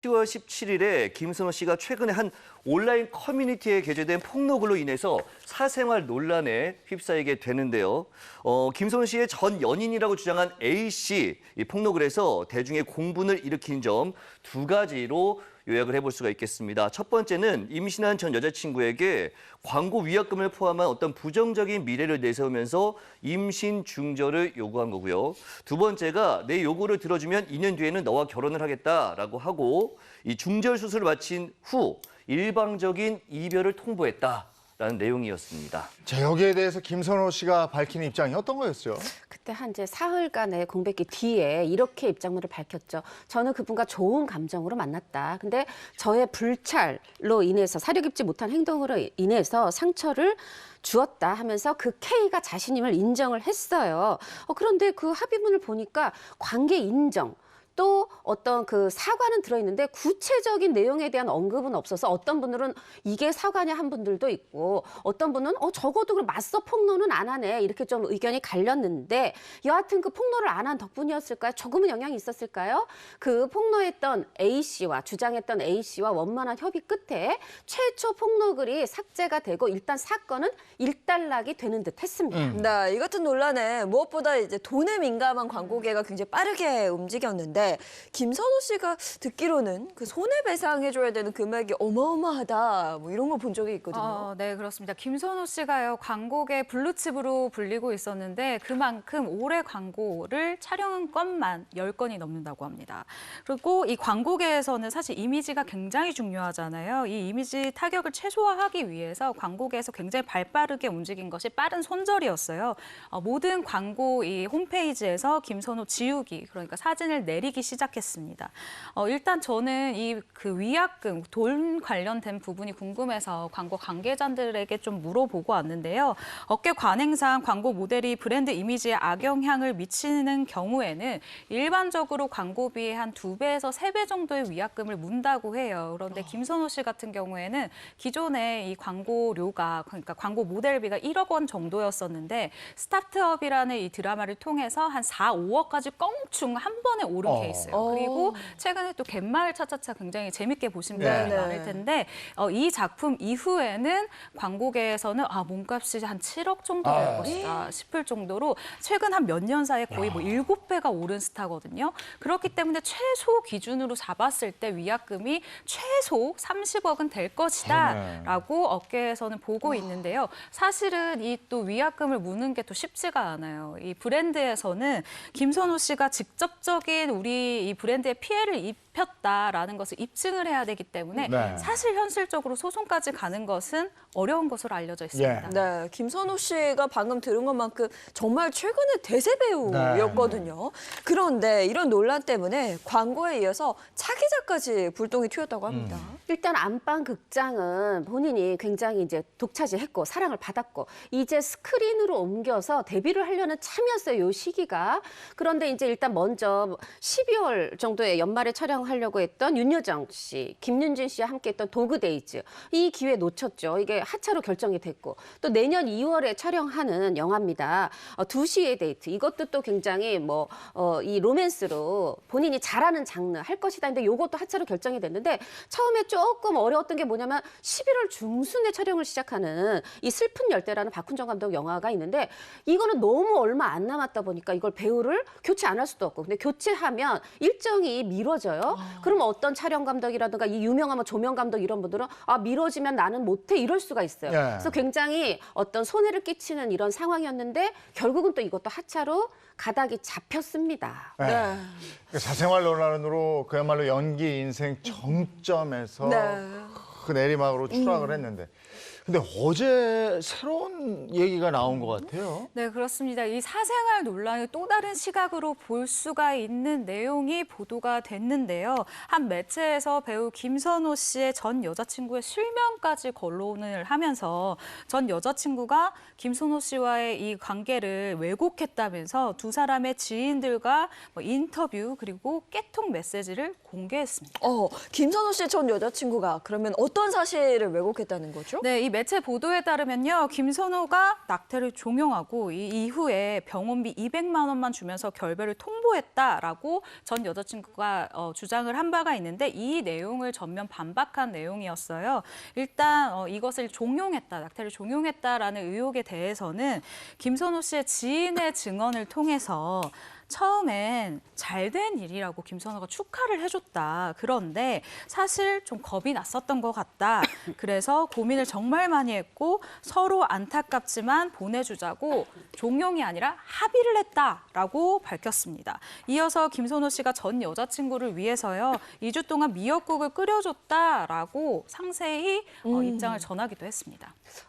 10월 17일에 김선호 씨가 최근에 한 온라인 커뮤니티에 게재된 폭로글로 인해서 사생활 논란에 휩싸이게 되는데요. 김선호 씨의 전 연인이라고 주장한 A씨, 이 폭로글에서 대중의 공분을 일으킨 점 두 가지로 요약을 해볼 수가 있겠습니다. 첫 번째는 임신한 전 여자친구에게 광고 위약금을 포함한 어떤 부정적인 미래를 내세우면서 임신 중절을 요구한 거고요. 두 번째가 내 요구를 들어주면 2년 뒤에는 너와 결혼을 하겠다라고 하고 이 중절 수술을 마친 후 일방적인 이별을 통보했다라는 내용이었습니다. 자, 여기에 대해서 김선호 씨가 밝힌 입장이 어떤 거였죠? 그때 한 이제 사흘간의 공백기 뒤에 이렇게 입장문을 밝혔죠. 저는 그분과 좋은 감정으로 만났다. 근데 저의 불찰로 인해서 사려 깊지 못한 행동으로 인해서 상처를 주었다 하면서 그 K가 자신임을 인정을 했어요. 그런데 그 합의문을 보니까 관계 인정, 또 어떤 그 사과는 들어있는데 구체적인 내용에 대한 언급은 없어서 어떤 분들은 이게 사과냐 한 분들도 있고 어떤 분은 적어도 그 맞서 폭로는 안 하네 이렇게 좀 의견이 갈렸는데 여하튼 그 폭로를 안 한 덕분이었을까요? 조금은 영향이 있었을까요? 그 폭로했던 A씨와 주장했던 A씨와 원만한 협의 끝에 최초 폭로글이 삭제가 되고 일단 사건은 일단락이 되는 듯 했습니다. 네, 이 같은 논란에 무엇보다 이제 돈에 민감한 광고계가 굉장히 빠르게 움직였는데 김선호 씨가 듣기로는 그 손해배상해줘야 되는 금액이 어마어마하다 뭐 이런 걸 본 적이 있거든요. 네, 그렇습니다. 김선호 씨가요, 광고계 블루칩으로 불리고 있었는데 그만큼 올해 광고를 촬영한 건만 10건이 넘는다고 합니다. 그리고 이 광고계에서는 사실 이미지가 굉장히 중요하잖아요. 이 이미지 타격을 최소화하기 위해서 광고계에서 굉장히 발빠르게 움직인 것이 빠른 손절이었어요. 모든 광고 이 홈페이지에서 김선호 지우기, 그러니까 사진을 내리기 시작했습니다. 일단 저는 이 그 위약금, 돈 관련된 부분이 궁금해서 광고 관계자들에게 좀 물어보고 왔는데요. 업계 관행상 광고 모델이 브랜드 이미지에 악영향을 미치는 경우에는 일반적으로 광고비의 한 2배에서 3배 정도의 위약금을 문다고 해요. 그런데 김선호 씨 같은 경우에는 기존에 이 광고료가, 그러니까 광고 모델비가 1억 원 정도였었는데 스타트업이라는 이 드라마를 통해서 한 4, 5억까지 껑충 한 번에 오른 케이스예요. 그리고 최근에 또 갯마을 차차차 굉장히 재밌게 보신 분들이 많을 텐데 이 작품 이후에는 광고계에서는 몸값이 한 7억 정도 될 것이다 싶을 정도로 최근 한 몇 년 사이에 거의 뭐 7배가 오른 스타거든요. 그렇기 때문에 최소 기준으로 잡았을 때 위약금이 최소 30억은 될 것이다 라고 업계에서는 보고 있는데요. 사실은 이 또 위약금을 무는 게 또 쉽지가 않아요. 이 브랜드에서는 김선호 씨가 직접적인 우리 이 브랜드에 피해를 입혔다라는 것을 입증을 해야 되기 때문에 사실 현실적으로 소송까지 가는 것은 어려운 것으로 알려져 있습니다. 네, 김선호 씨가 방금 들은 것만큼 정말 최근의 대세 배우였거든요. 그런데 이런 논란 때문에 광고에 이어서 차기작까지 불똥이 튀었다고 합니다. 일단 안방 극장은 본인이 굉장히 이제 독차지했고 사랑을 받았고 이제 스크린으로 옮겨서 데뷔를 하려는 참이었어요, 이 시기가. 그런데 이제 일단 먼저 12월 정도에 연말에 촬영하려고 했던 윤여정 씨, 김윤진 씨와 함께했던 도그데이즈 이 기회 놓쳤죠. 이게 하차로 결정이 됐고 또 내년 2월에 촬영하는 영화입니다. 2시의 데이트 이것도 또 굉장히 이 로맨스로 본인이 잘하는 장르 할 것이다 했는데 이것도 하차로 결정이 됐는데 처음에 조금 어려웠던 게 뭐냐면 11월 중순에 촬영을 시작하는 이 슬픈 열대라는 박훈정 감독 영화가 있는데 이거는 너무 얼마 안 남았다 보니까 이걸 배우를 교체 안 할 수도 없고 근데 교체하면 일정이 미뤄져요. 그럼 어떤 촬영 감독이라든가 이 유명한 조명 감독 이런 분들은 미뤄지면 나는 못해 이럴 수가 있어요. 그래서 굉장히 어떤 손해를 끼치는 이런 상황이었는데 결국은 또 이것도 하차로 가닥이 잡혔습니다. 그러니까 사생활 논란으로 그야말로 연기 인생 정점에서 그 내리막으로 추락을 했는데 근데 어제 새로운 얘기가 나온 것 같아요. 네, 그렇습니다. 이 사생활 논란을 또 다른 시각으로 볼 수가 있는 내용이 보도가 됐는데요. 한 매체에서 배우 김선호 씨의 전 여자친구의 실명까지 거론을 하면서 전 여자친구가 김선호 씨와의 이 관계를 왜곡했다면서 두 사람의 지인들과 인터뷰 그리고 깨통 메시지를 공개했습니다. 김선호 씨 전 여자친구가 그러면 어떤 사실을 왜곡했다는 거죠? 네, 이 이 매체 보도에 따르면요, 김선호가 낙태를 종용하고 이 이후에 병원비 200만 원만 주면서 결별을 통보했다라고 전 여자친구가 주장을 한 바가 있는데 이 내용을 전면 반박한 내용이었어요. 일단 이것을 종용했다, 낙태를 종용했다라는 의혹에 대해서는 김선호 씨의 지인의 증언을 통해서 처음엔 잘된 일이라고 김선호가 축하를 해줬다. 그런데 사실 좀 겁이 났었던 것 같다. 그래서 고민을 정말 많이 했고 서로 안타깝지만 보내주자고 종용이 아니라 합의를 했다라고 밝혔습니다. 이어서 김선호 씨가 전 여자친구를 위해서요 2주 동안 미역국을 끓여줬다라고 상세히 입장을 전하기도 했습니다.